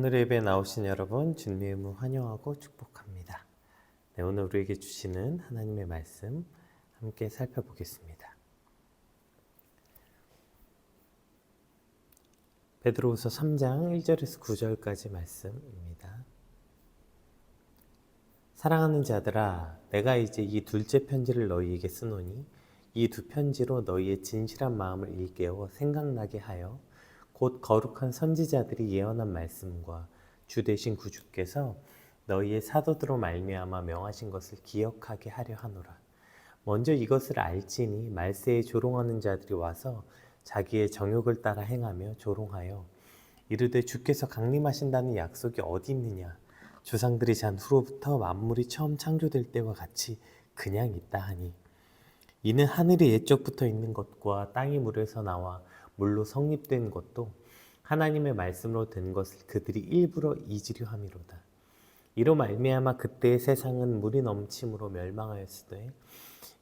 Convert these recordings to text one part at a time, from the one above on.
오늘 예배에 나오신 여러분 주님의 이름으로 환영하고 축복합니다. 네, 오늘 우리에게 주시는 하나님의 말씀 함께 살펴보겠습니다. 베드로후서 3장 1절에서 9절까지 말씀입니다. 사랑하는 자들아, 내가 이제 이 둘째 편지를 너희에게 쓰노니 이 두 편지로 너희의 진실한 마음을 일깨워 생각나게 하여 곧 거룩한 선지자들이 예언한 말씀과 주 되신 구주께서 너희의 사도들로 말미암아 명하신 것을 기억하게 하려 하노라. 먼저 이것을 알지니 말세에 조롱하는 자들이 와서 자기의 정욕을 따라 행하며 조롱하여 이르되 주께서 강림하신다는 약속이 어디 있느냐? 조상들이 잔 후로부터 만물이 처음 창조될 때와 같이 그냥 있다 하니 이는 하늘이 옛적부터 있는 것과 땅이 물에서 나와 물로 성립된 것도 하나님의 말씀으로 된 것을 그들이 일부러 잊으려 함이로다. 이로 말미암아 그때의 세상은 물이 넘침으로 멸망하였으되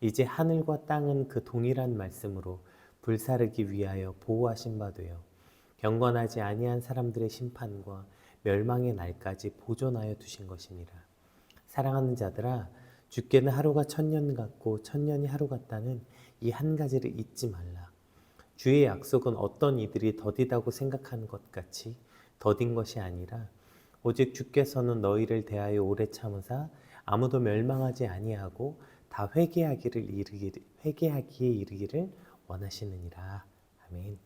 이제 하늘과 땅은 그 동일한 말씀으로 불사르기 위하여 보호하신 바 되어 경건하지 아니한 사람들의 심판과 멸망의 날까지 보존하여 두신 것이니라. 사랑하는 자들아, 주께는 하루가 천년 같고 천년이 하루 같다는 이 한 가지를 잊지 말라. 주의 약속은 어떤 이들이 더디다고 생각하는 것 같이 더딘 것이 아니라 오직 주께서는 너희를 대하여 오래 참으사 아무도 멸망하지 아니하고 다 회개하기에 이르기를 원하시느니라. 아멘.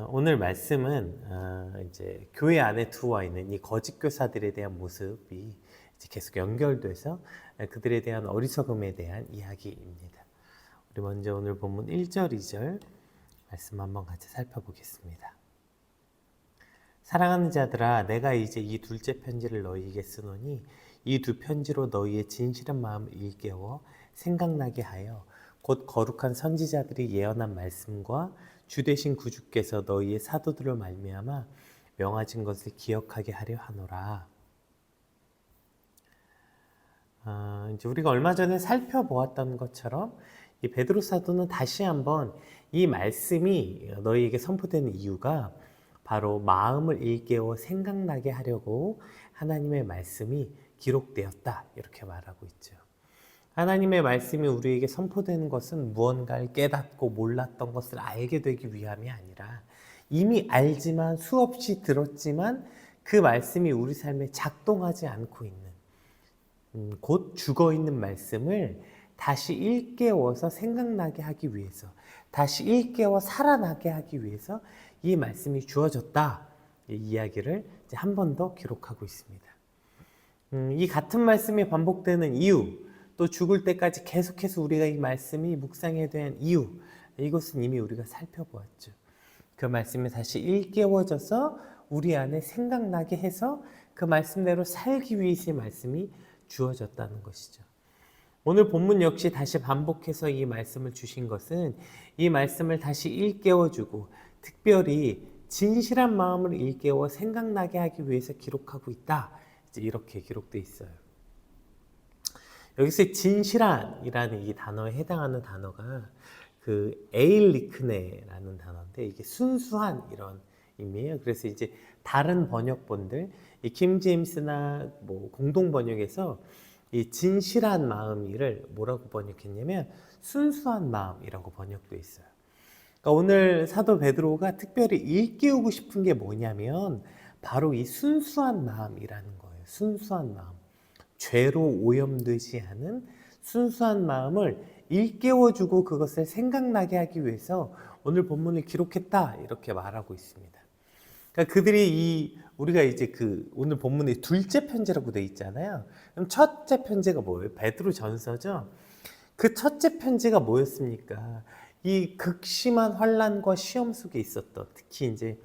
오늘 말씀은 이제 교회 안에 들어와 있는 이 거짓 교사들에 대한 모습이 이제 계속 연결돼서 그들에 대한 어리석음에 대한 이야기입니다. 우리 먼저 오늘 본문 1절, 2절 말씀 한번 같이 살펴보겠습니다. 사랑하는 자들아, 내가 이제 이 둘째 편지를 너희에게 쓰노니 이 두 편지로 너희의 진실한 마음을 일깨워 생각나게 하여 곧 거룩한 선지자들이 예언한 말씀과 주 되신 구주께서 너희의 사도들을 말미암아 명하신 것을 기억하게 하려 하노라. 이제 우리가 얼마 전에 살펴보았던 것처럼 이 베드로 사도는 다시 한번 이 말씀이 너희에게 선포되는 이유가 바로 마음을 일깨워 생각나게 하려고 하나님의 말씀이 기록되었다, 이렇게 말하고 있죠. 하나님의 말씀이 우리에게 선포되는 것은 무언가를 깨닫고 몰랐던 것을 알게 되기 위함이 아니라 이미 알지만 수없이 들었지만 그 말씀이 우리 삶에 작동하지 않고 있는 곧 죽어있는 말씀을 다시 일깨워서 생각나게 하기 위해서, 다시 일깨워 살아나게 하기 위해서 이 말씀이 주어졌다, 이 이야기를 이제 한 번 더 기록하고 있습니다. 이 같은 말씀이 반복되는 이유, 또 죽을 때까지 계속해서 우리가 이 말씀이 묵상해야 되는 이유, 이것은 이미 우리가 살펴보았죠. 그 말씀이 다시 일깨워져서 우리 안에 생각나게 해서 그 말씀대로 살기 위해서 이 말씀이 주어졌다는 것이죠. 오늘 본문 역시 다시 반복해서 이 말씀을 주신 것은 이 말씀을 다시 일깨워주고 특별히 진실한 마음을 일깨워 생각나게 하기 위해서 기록하고 있다, 이제 이렇게 기록되어 있어요. 여기서 진실한이라는 이 단어에 해당하는 단어가 그 에일리크네라는 단어인데 이게 순수한 이런 의미예요. 그래서 이제 다른 번역본들, 이 킹 제임스나 뭐 공동 번역에서 이 진실한 마음이를 뭐라고 번역했냐면 순수한 마음이라고 번역되어 있어요. 그러니까 오늘 사도 베드로가 특별히 일깨우고 싶은 게 뭐냐면 바로 이 순수한 마음이라는 거예요. 순수한 마음. 죄로 오염되지 않은 순수한 마음을 일깨워주고 그것을 생각나게 하기 위해서 오늘 본문을 기록했다, 이렇게 말하고 있습니다. 그러니까 그들이 우리가 이제 오늘 본문에 둘째 편지라고 되어 있잖아요. 그럼 첫째 편지가 뭐예요? 베드로 전서죠. 그 첫째 편지가 뭐였습니까? 이 극심한 환난과 시험 속에 있었던, 특히 이제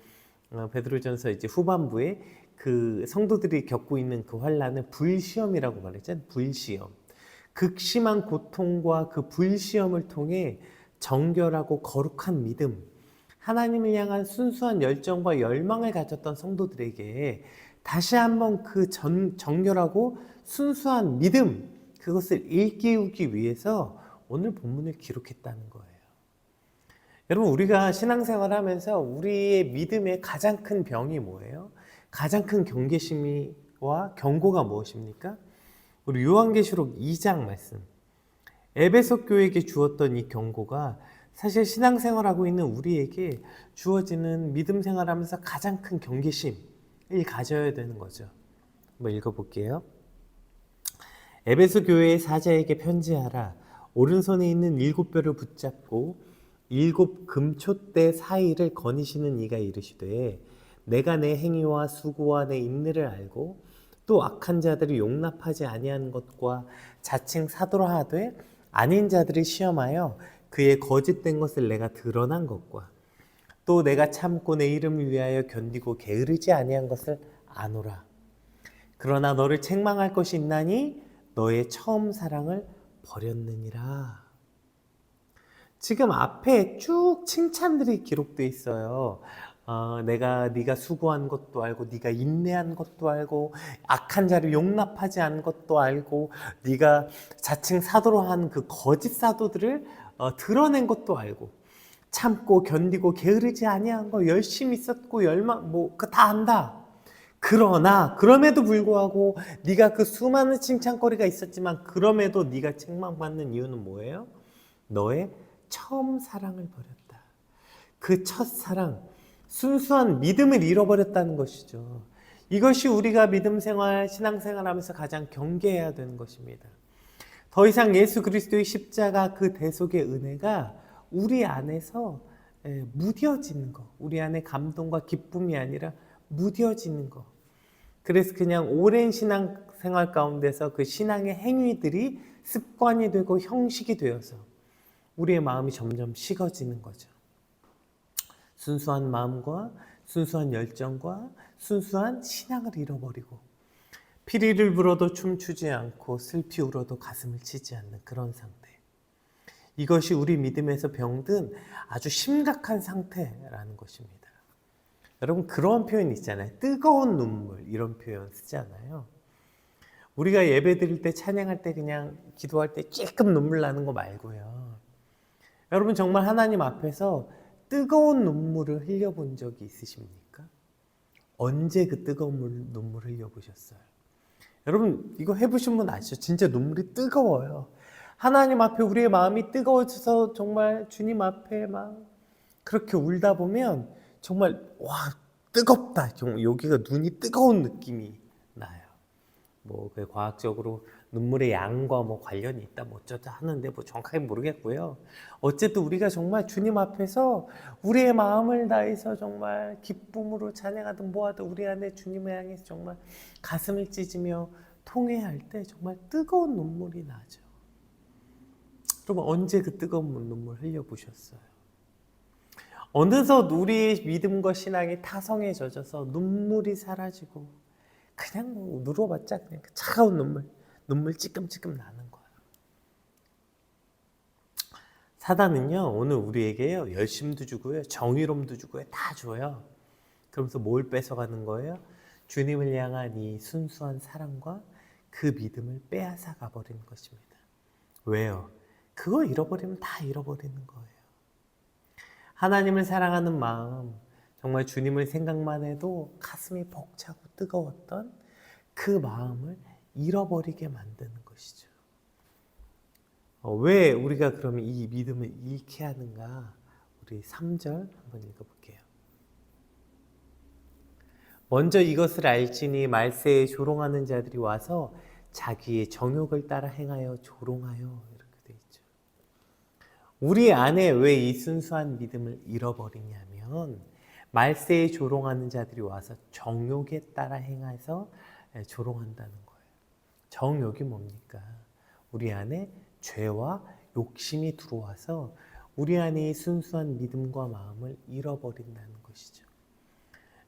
베드로 전서 이제 후반부에 그 성도들이 겪고 있는 그 환난은 불시험이라고 말했잖아요. 불시험. 극심한 고통과 그 불시험을 통해 정결하고 거룩한 믿음, 하나님을 향한 순수한 열정과 열망을 가졌던 성도들에게 다시 한번 그 정결하고 순수한 믿음, 그것을 일깨우기 위해서 오늘 본문을 기록했다는 거예요. 여러분, 우리가 신앙생활을 하면서 우리의 믿음의 가장 큰 병이 뭐예요? 가장 큰 경계심과 경고가 무엇입니까? 우리 요한계시록 2장 말씀, 에베소 교회에게 주었던 이 경고가 사실 신앙생활하고 있는 우리에게 주어지는 믿음 생활하면서 가장 큰 경계심을 가져야 되는 거죠. 한번 읽어볼게요. 에베소 교회의 사자에게 편지하라. 오른손에 있는 7뼈를 붙잡고 7 금촛대 사이를 거니시는 이가 이르시되, 내가 내 행위와 수고와 내 인내를 알고 또 악한 자들이 용납하지 아니한 것과 자칭 사도라 하되 아닌 자들을 시험하여 그의 거짓된 것을 내가 드러난 것과 또 내가 참고 내 이름을 위하여 견디고 게으르지 아니한 것을 아노라. 그러나 너를 책망할 것이 있나니 너의 처음 사랑을 버렸느니라. 지금 앞에 쭉 칭찬들이 기록되어 있어요. 네가 수고한 것도 알고, 네가 인내한 것도 알고, 악한 자를 용납하지 않은 것도 알고, 네가 자칭 사도로 한 그 거짓 사도들을 드러낸 것도 알고, 참고 견디고 게으르지 아니한 거, 열심히 있었고 그 다 안다. 그러나 그럼에도 불구하고 네가 그 수많은 칭찬거리가 있었지만 그럼에도 네가 책망받는 이유는 뭐예요? 너의 처음 사랑을 버렸다. 그 첫사랑, 순수한 믿음을 잃어버렸다는 것이죠. 이것이 우리가 믿음 생활, 신앙 생활하면서 가장 경계해야 되는 것입니다. 더 이상 예수 그리스도의 십자가 그 대속의 은혜가 우리 안에서 무뎌지는 것, 우리 안에 감동과 기쁨이 아니라 무뎌지는 것. 그래서 그냥 오랜 신앙 생활 가운데서 그 신앙의 행위들이 습관이 되고 형식이 되어서 우리의 마음이 점점 식어지는 거죠. 순수한 마음과 순수한 열정과 순수한 신앙을 잃어버리고 피리를 불어도 춤추지 않고 슬피 울어도 가슴을 치지 않는 그런 상태. 이것이 우리 믿음에서 병든 아주 심각한 상태라는 것입니다. 여러분, 그런 표현 있잖아요. 뜨거운 눈물, 이런 표현 쓰잖아요. 우리가 예배 드릴 때, 찬양할 때, 그냥 기도할 때 찔끔 눈물 나는 거 말고요. 여러분, 정말 하나님 앞에서 뜨거운 눈물을 흘려본 적이 있으십니까? 언제 그 뜨거운 눈물을 흘려보셨어요? 여러분, 이거 해보신 분 아시죠? 진짜 눈물이 뜨거워요. 하나님 앞에 우리의 마음이 뜨거워져서 정말 주님 앞에 막 그렇게 울다 보면 정말 뜨겁다. 정말 여기가 눈이 뜨거운 느낌이 나요. 그 과학적으로 눈물의 양과 관련이 있다 어쩌다 하는데 정확하게 모르겠고요. 어쨌든 우리가 정말 주님 앞에서 우리의 마음을 다해서 정말 기쁨으로 찬양하든 뭐하든 우리 안에 주님을 향해서 정말 가슴을 찢으며 통회할 때 정말 뜨거운 눈물이 나죠. 여러분, 언제 그 뜨거운 눈물 흘려보셨어요? 어느덧 우리의 믿음과 신앙이 타성에 젖어서 눈물이 사라지고 그냥 누워봤자 그냥 차가운 눈물 찌끔찌끔 나는 거예요. 사단은요, 오늘 우리에게요, 열심도 주고요, 정의로움도 주고요, 다 줘요. 그러면서 뭘 뺏어가는 거예요? 주님을 향한 이 순수한 사랑과 그 믿음을 빼앗아 가버리는 것입니다. 왜요? 그거 잃어버리면 다 잃어버리는 거예요. 하나님을 사랑하는 마음, 정말 주님을 생각만 해도 가슴이 벅차고 뜨거웠던 그 마음을 잃어버리게 만드는 것이죠. 왜 우리가 그러면 이 믿음을 잃게 하는가? 우리 3절 한번 읽어볼게요. 먼저 이것을 알지니 말세에 조롱하는 자들이 와서 자기의 정욕을 따라 행하여 조롱하여, 이렇게 돼 있죠. 우리 안에 왜 이 순수한 믿음을 잃어버리냐면 말세에 조롱하는 자들이 와서 정욕에 따라 행해서 조롱한다는 거예요. 정욕이 뭡니까? 우리 안에 죄와 욕심이 들어와서 우리 안에 순수한 믿음과 마음을 잃어버린다는 것이죠.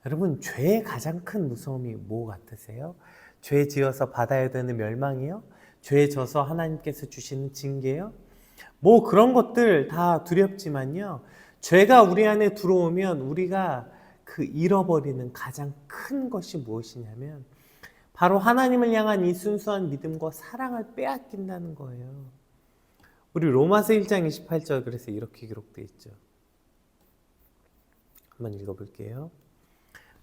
여러분, 죄의 가장 큰 무서움이 뭐 같으세요? 죄 지어서 받아야 되는 멸망이요? 죄 져서 하나님께서 주시는 징계요? 그런 것들 다 두렵지만요, 죄가 우리 안에 들어오면 우리가 그 잃어버리는 가장 큰 것이 무엇이냐면 바로 하나님을 향한 이 순수한 믿음과 사랑을 빼앗긴다는 거예요. 우리 로마서 1장 28절 그래서 이렇게 기록되어 있죠. 한번 읽어볼게요.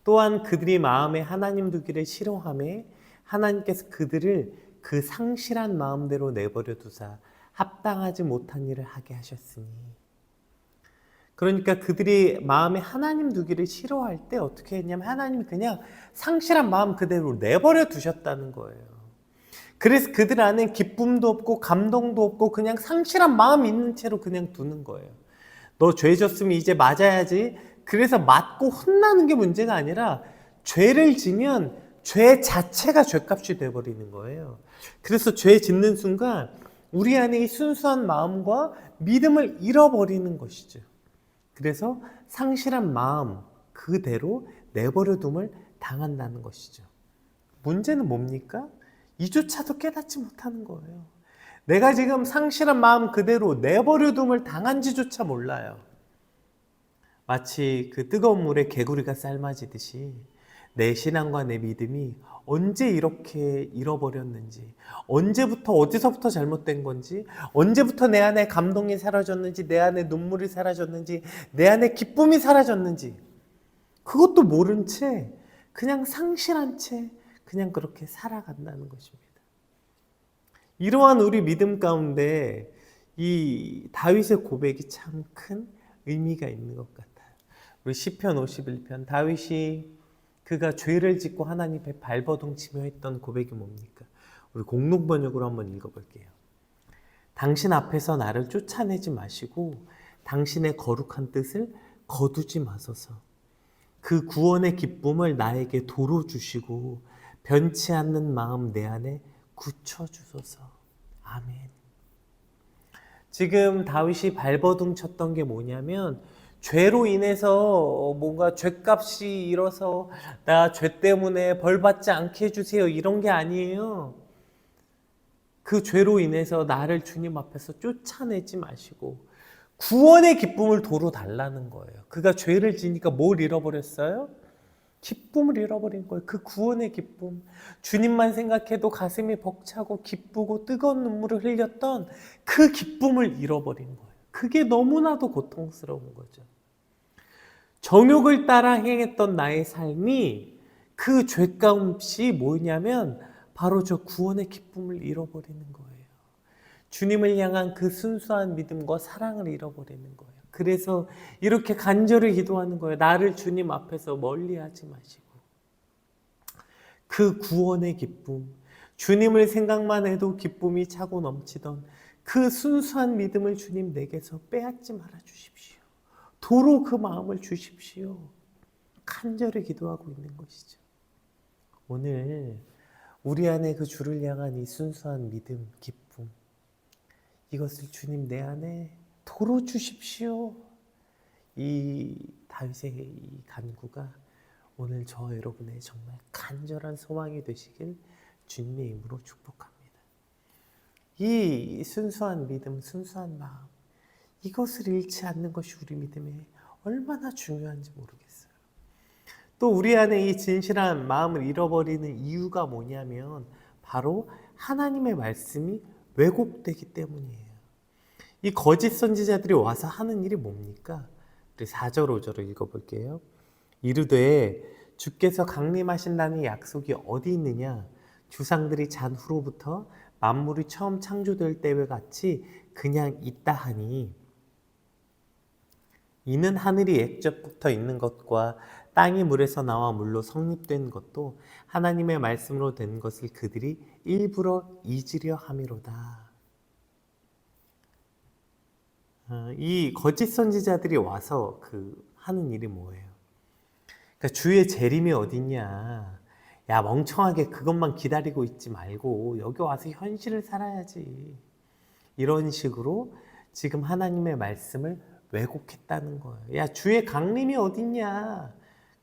또한 그들이 마음에 하나님 두기를 싫어하매 하나님께서 그들을 그 상실한 마음대로 내버려 두사 합당하지 못한 일을 하게 하셨으니. 그러니까 그들이 마음에 하나님 두기를 싫어할 때 어떻게 했냐면 하나님이 그냥 상실한 마음 그대로 내버려 두셨다는 거예요. 그래서 그들 안에 기쁨도 없고 감동도 없고 그냥 상실한 마음 있는 채로 그냥 두는 거예요. 너 죄 졌으면 이제 맞아야지. 그래서 맞고 혼나는 게 문제가 아니라 죄를 지면 죄 자체가 죄값이 돼버리는 거예요. 그래서 죄 짓는 순간 우리 안에 이 순수한 마음과 믿음을 잃어버리는 것이죠. 그래서 상실한 마음 그대로 내버려둠을 당한다는 것이죠. 문제는 뭡니까? 이조차도 깨닫지 못하는 거예요. 내가 지금 상실한 마음 그대로 내버려둠을 당한지조차 몰라요. 마치 그 뜨거운 물에 개구리가 삶아지듯이 내 신앙과 내 믿음이 언제 이렇게 잃어버렸는지, 언제부터 어디서부터 잘못된 건지, 언제부터 내 안에 감동이 사라졌는지, 내 안에 눈물이 사라졌는지, 내 안에 기쁨이 사라졌는지 그것도 모른 채 그냥 상실한 채 그냥 그렇게 살아간다는 것입니다. 이러한 우리 믿음 가운데 이 다윗의 고백이 참 큰 의미가 있는 것 같아요. 우리 시편 51편 다윗이 그가 죄를 짓고 하나님 앞에 발버둥치며 했던 고백이 뭡니까? 우리 공동번역으로 한번 읽어볼게요. 당신 앞에서 나를 쫓아내지 마시고 당신의 거룩한 뜻을 거두지 마소서. 그 구원의 기쁨을 나에게 도로 주시고 변치 않는 마음 내 안에 굳혀주소서. 아멘. 지금 다윗이 발버둥 쳤던 게 뭐냐면 죄로 인해서 뭔가 죄값이 일어서 나 죄 때문에 벌 받지 않게 해주세요 이런 게 아니에요. 그 죄로 인해서 나를 주님 앞에서 쫓아내지 마시고 구원의 기쁨을 도로 달라는 거예요. 그가 죄를 지니까 뭘 잃어버렸어요? 기쁨을 잃어버린 거예요. 그 구원의 기쁨. 주님만 생각해도 가슴이 벅차고 기쁘고 뜨거운 눈물을 흘렸던 그 기쁨을 잃어버린 거예요. 그게 너무나도 고통스러운 거죠. 정욕을 따라 행했던 나의 삶이 그 죄값이 뭐냐면 바로 저 구원의 기쁨을 잃어버리는 거예요. 주님을 향한 그 순수한 믿음과 사랑을 잃어버리는 거예요. 그래서 이렇게 간절히 기도하는 거예요. 나를 주님 앞에서 멀리하지 마시고 그 구원의 기쁨, 주님을 생각만 해도 기쁨이 차고 넘치던 그 순수한 믿음을 주님 내게서 빼앗지 말아 주십시오. 도로 그 마음을 주십시오. 간절히 기도하고 있는 것이죠. 오늘 우리 안에 그 주를 향한 이 순수한 믿음, 기쁨, 이것을 주님 내 안에 도로 주십시오. 이 다윗의 이 간구가 오늘 저 여러분의 정말 간절한 소망이 되시길 주님의 이름으로 축복합니다. 이 순수한 믿음, 순수한 마음, 이것을 잃지 않는 것이 우리 믿음에 얼마나 중요한지 모르겠어요. 또 우리 안에 이 진실한 마음을 잃어버리는 이유가 뭐냐면 바로 하나님의 말씀이 왜곡되기 때문이에요. 이 거짓 선지자들이 와서 하는 일이 뭡니까? 우리 4절 5절을 읽어볼게요. 이르되 주께서 강림하신다는 약속이 어디 있느냐? 주상들이 잔 후로부터 만물이 처음 창조될 때와 같이 그냥 있다 하니 이는 하늘이 액젓부터 있는 것과 땅이 물에서 나와 물로 성립된 것도 하나님의 말씀으로 된 것을 그들이 일부러 잊으려 함이로다. 이 거짓 선지자들이 와서 하는 일이 뭐예요? 그러니까 주의 재림이 어딨냐? 야, 멍청하게 그것만 기다리고 있지 말고 여기 와서 현실을 살아야지. 이런 식으로 지금 하나님의 말씀을 왜곡했다는 거예요. 야, 주의 강림이 어딨냐?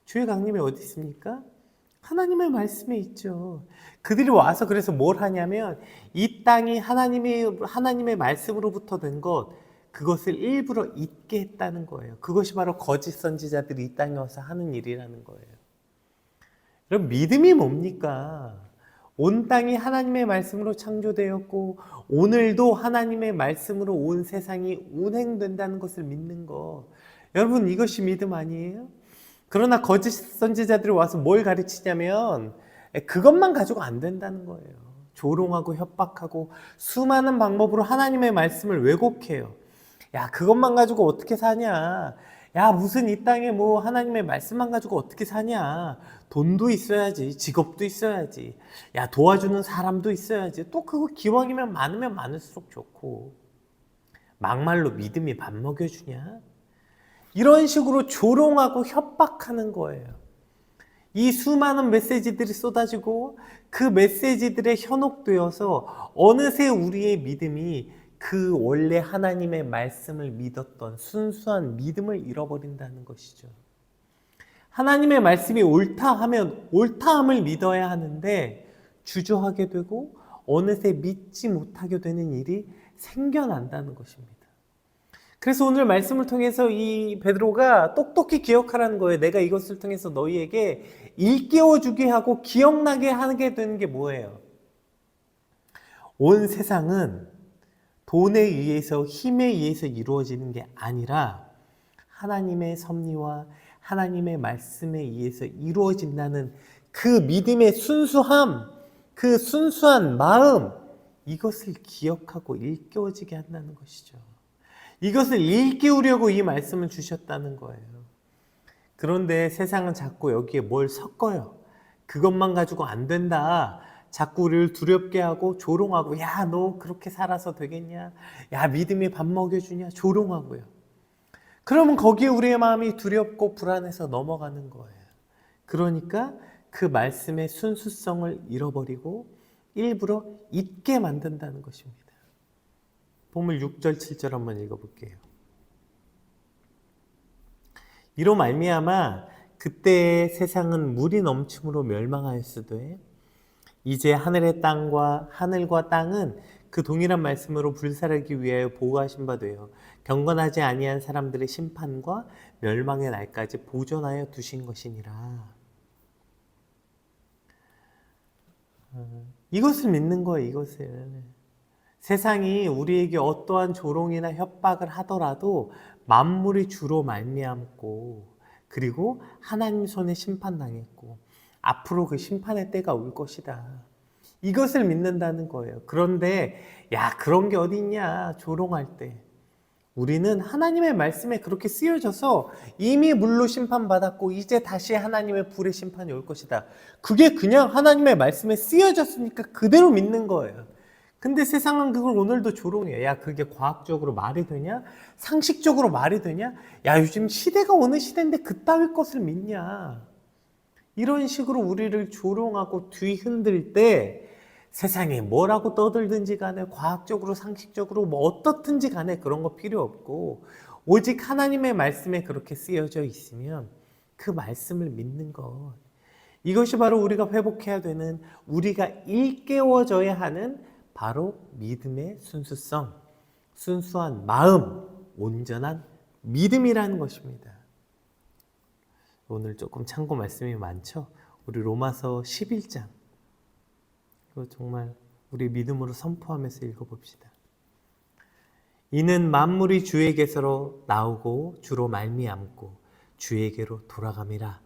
주의 강림이 어디 있습니까? 하나님의 말씀에 있죠. 그들이 와서 그래서 뭘 하냐면 이 땅이 하나님의 말씀으로부터 된 것, 그것을 일부러 잊게 했다는 거예요. 그것이 바로 거짓 선지자들이 이 땅에 와서 하는 일이라는 거예요. 그럼 믿음이 뭡니까? 온 땅이 하나님의 말씀으로 창조되었고 오늘도 하나님의 말씀으로 온 세상이 운행된다는 것을 믿는 거. 여러분, 이것이 믿음 아니에요? 그러나 거짓 선지자들이 와서 뭘 가르치냐면 그것만 가지고 안 된다는 거예요. 조롱하고 협박하고 수많은 방법으로 하나님의 말씀을 왜곡해요. 야, 그것만 가지고 어떻게 사냐? 야, 무슨 이 땅에 뭐 하나님의 말씀만 가지고 어떻게 사냐? 돈도 있어야지, 직업도 있어야지, 야, 도와주는 사람도 있어야지. 또 그거 기왕이면 많으면 많을수록 좋고, 막말로 믿음이 밥 먹여주냐? 이런 식으로 조롱하고 협박하는 거예요. 이 수많은 메시지들이 쏟아지고 그 메시지들에 현혹되어서 어느새 우리의 믿음이 그 원래 하나님의 말씀을 믿었던 순수한 믿음을 잃어버린다는 것이죠. 하나님의 말씀이 옳다 하면 옳다함을 믿어야 하는데 주저하게 되고 어느새 믿지 못하게 되는 일이 생겨난다는 것입니다. 그래서 오늘 말씀을 통해서 이 베드로가 똑똑히 기억하라는 거예요. 내가 이것을 통해서 너희에게 일깨워주게 하고 기억나게 하게 되는 게 뭐예요? 온 세상은 돈에 의해서, 힘에 의해서 이루어지는 게 아니라 하나님의 섭리와 하나님의 말씀에 의해서 이루어진다는 그 믿음의 순수함, 그 순수한 마음, 이것을 기억하고 일깨워지게 한다는 것이죠. 이것을 일깨우려고 이 말씀을 주셨다는 거예요. 그런데 세상은 자꾸 여기에 뭘 섞어요. 그것만 가지고 안 된다. 자꾸 우리를 두렵게 하고 조롱하고, 야, 너 그렇게 살아서 되겠냐? 야, 믿음이 밥 먹여주냐? 조롱하고요. 그러면 거기에 우리의 마음이 두렵고 불안해서 넘어가는 거예요. 그러니까 그 말씀의 순수성을 잃어버리고 일부러 잊게 만든다는 것입니다. 본문 6절 7절 한번 읽어볼게요. 이로 말미암아 그때의 세상은 물이 넘침으로 멸망하였으되 이제 하늘과 땅은 그 동일한 말씀으로 불살하기 위하여 보호하신 바 되어 경건하지 아니한 사람들의 심판과 멸망의 날까지 보존하여 두신 것이니라. 이것을 믿는 거예요. 이것을. 세상이 우리에게 어떠한 조롱이나 협박을 하더라도 만물이 주로 말미암고 그리고 하나님 손에 심판당했고 앞으로 그 심판의 때가 올 것이다. 이것을 믿는다는 거예요. 그런데 야, 그런 게 어디 있냐, 조롱할 때. 우리는 하나님의 말씀에 그렇게 쓰여져서 이미 물로 심판받았고 이제 다시 하나님의 불의 심판이 올 것이다. 그게 그냥 하나님의 말씀에 쓰여졌으니까 그대로 믿는 거예요. 근데 세상은 그걸 오늘도 조롱해요. 야, 그게 과학적으로 말이 되냐? 상식적으로 말이 되냐? 야, 요즘 시대가 어느 시대인데 그따위 것을 믿냐? 이런 식으로 우리를 조롱하고 뒤흔들 때 세상에 뭐라고 떠들든지 간에 과학적으로 상식적으로 뭐 어떻든지 간에 그런 거 필요 없고 오직 하나님의 말씀에 그렇게 쓰여져 있으면 그 말씀을 믿는 것, 이것이 바로 우리가 회복해야 되는, 우리가 일깨워져야 하는 바로 믿음의 순수성, 순수한 마음, 온전한 믿음이라는 것입니다. 오늘 조금 참고 말씀이 많죠? 우리 로마서 11장. 이거 정말 우리 믿음으로 선포하면서 읽어봅시다. 이는 만물이 주에게서 나오고 주로 말미암고 주에게로 돌아감이라.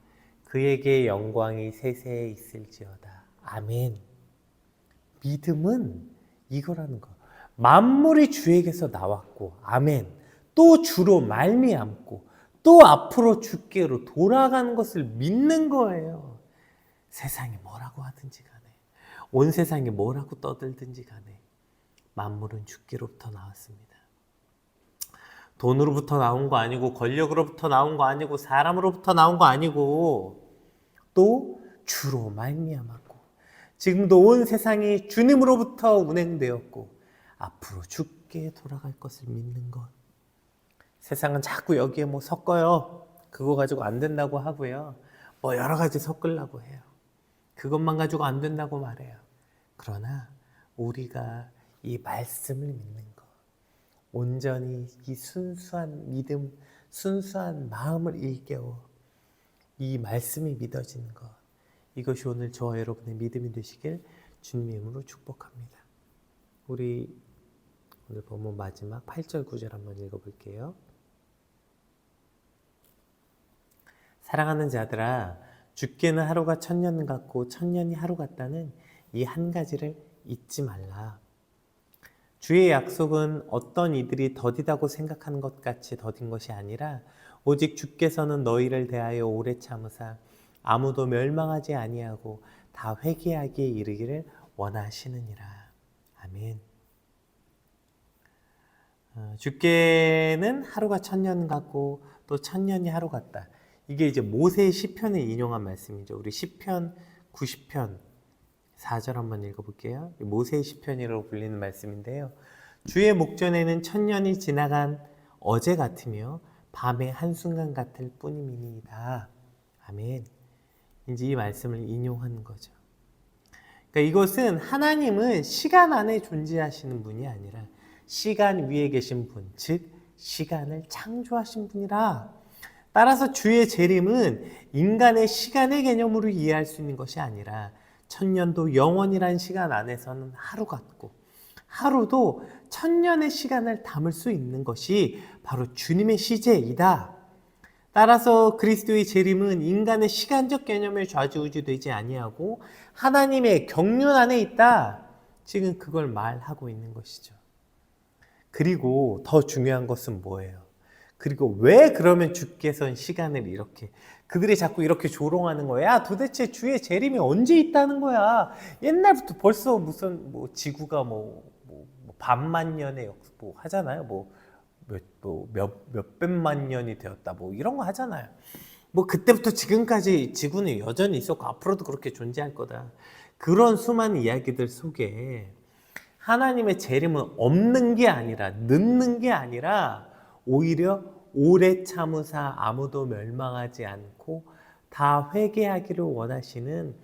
그에게 영광이 세세에 있을지어다. 아멘. 믿음은 이거라는 거. 만물이 주에게서 나왔고, 아멘. 또 주로 말미암고, 또 앞으로 주께로 돌아가는 것을 믿는 거예요. 세상이 뭐라고 하든지 간에, 온 세상이 뭐라고 떠들든지 간에 만물은 주께로부터 나왔습니다. 돈으로부터 나온 거 아니고, 권력으로부터 나온 거 아니고, 사람으로부터 나온 거 아니고, 또 주로 말미암았고, 지금도 온 세상이 주님으로부터 운행되었고 앞으로 주께 돌아갈 것을 믿는 것. 세상은 자꾸 여기에 뭐 섞어요. 그거 가지고 안 된다고 하고요. 뭐 여러 가지 섞으려고 해요. 그것만 가지고 안 된다고 말해요. 그러나 우리가 이 말씀을 믿는 것, 온전히 이 순수한 믿음, 순수한 마음을 일깨워 이 말씀이 믿어지는 것, 이것이 오늘 저와 여러분의 믿음이 되시길 주님의 이름으로 축복합니다. 우리 오늘 본문 마지막 8절 9절 한번 읽어볼게요. 사랑하는 자들아, 주께는 하루가 천년 같고 천년이 하루 같다는 이 한 가지를 잊지 말라. 주의 약속은 어떤 이들이 더디다고 생각하는 것 같이 더딘 것이 아니라 오직 주께서는 너희를 대하여 오래 참으사 아무도 멸망하지 아니하고 다 회개하기에 이르기를 원하시느니라. 아멘. 주께는 하루가 천년 같고 또 천년이 하루 같다. 이게 이제 모세의 시편을 인용한 말씀이죠. 우리 시편 90편 4절 한번 읽어볼게요. 모세의 시편이라고 불리는 말씀인데요. 주의 목전에는 천년이 지나간 어제 같으며 밤의 한순간 같을 뿐임이니이다. 아멘. 이제 이 말씀을 인용하는 거죠. 그러니까 이것은 하나님은 시간 안에 존재하시는 분이 아니라 시간 위에 계신 분, 즉 시간을 창조하신 분이라. 따라서 주의 재림은 인간의 시간의 개념으로 이해할 수 있는 것이 아니라 천년도 영원이란 시간 안에서는 하루 같고 하루도 천년의 시간을 담을 수 있는 것이 바로 주님의 시제이다. 따라서 그리스도의 재림은 인간의 시간적 개념에 좌지우지되지 아니하고 하나님의 경륜 안에 있다. 지금 그걸 말하고 있는 것이죠. 그리고 더 중요한 것은 뭐예요? 그리고 왜 그러면 주께서는 시간을 이렇게 그들이 자꾸 이렇게 조롱하는 거야? 도대체 주의 재림이 언제 있다는 거야? 옛날부터 벌써 무슨 뭐 지구가 반만 년에 뭐 하잖아요. 몇백만 년이 되었다. 뭐 이런 거 하잖아요. 뭐 그때부터 지금까지 지구는 여전히 있었고 앞으로도 그렇게 존재할 거다. 그런 수많은 이야기들 속에 하나님의 재림은 없는 게 아니라 늦는 게 아니라 오히려 오래 참으사 아무도 멸망하지 않고 다 회개하기를 원하시는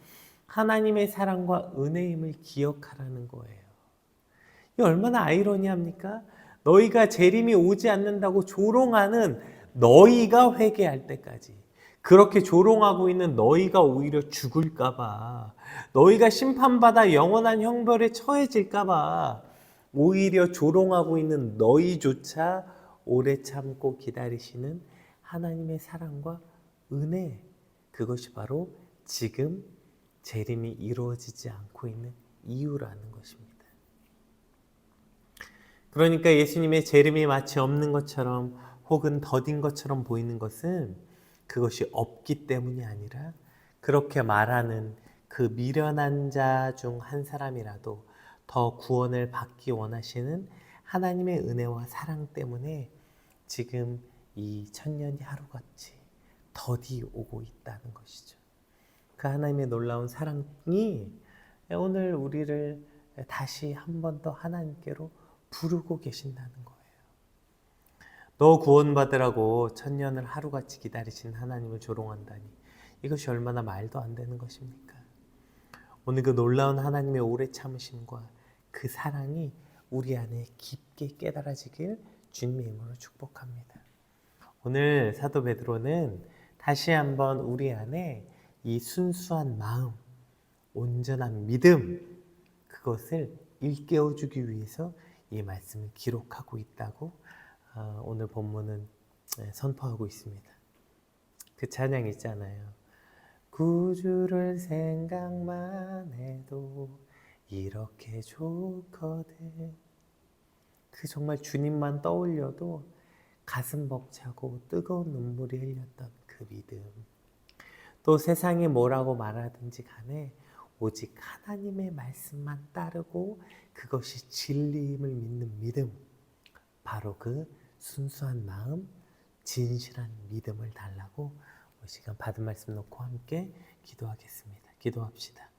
하나님의 사랑과 은혜임을 기억하라는 거예요. 이 얼마나 아이러니합니까? 너희가 재림이 오지 않는다고 조롱하는 너희가 회개할 때까지, 그렇게 조롱하고 있는 너희가 오히려 죽을까봐, 너희가 심판받아 영원한 형벌에 처해질까봐 오히려 조롱하고 있는 너희조차 오래 참고 기다리시는 하나님의 사랑과 은혜, 그것이 바로 지금 재림이 이루어지지 않고 있는 이유라는 것입니다. 그러니까 예수님의 재림이 마치 없는 것처럼 혹은 더딘 것처럼 보이는 것은 그것이 없기 때문이 아니라 그렇게 말하는 그 미련한 자 중 한 사람이라도 더 구원을 받기 원하시는 하나님의 은혜와 사랑 때문에 지금 이 천년이 하루같이 더디 오고 있다는 것이죠. 그 하나님의 놀라운 사랑이 오늘 우리를 다시 한 번 더 하나님께로 부르고 계신다는 거예요. 너 구원받으라고 천년을 하루같이 기다리신 하나님을 조롱한다니, 이것이 얼마나 말도 안 되는 것입니까? 오늘 그 놀라운 하나님의 오래 참으심과 그 사랑이 우리 안에 깊게 깨달아지길 주님의 이름으로 축복합니다. 오늘 사도 베드로는 다시 한번 우리 안에 이 순수한 마음, 온전한 믿음, 그것을 일깨워주기 위해서 이 말씀을 기록하고 있다고 오늘 본문은 선포하고 있습니다. 그 찬양 있잖아요. 구주를 생각만 해도 이렇게 좋거든. 그 정말 주님만 떠올려도 가슴 벅차고 뜨거운 눈물이 흘렸던 그 믿음. 또 세상이 뭐라고 말하든지 간에 오직 하나님의 말씀만 따르고 그것이 진리임을 믿는 믿음, 바로 그 순수한 마음, 진실한 믿음을 달라고 이 시간 받은 말씀 놓고 함께 기도하겠습니다. 기도합시다.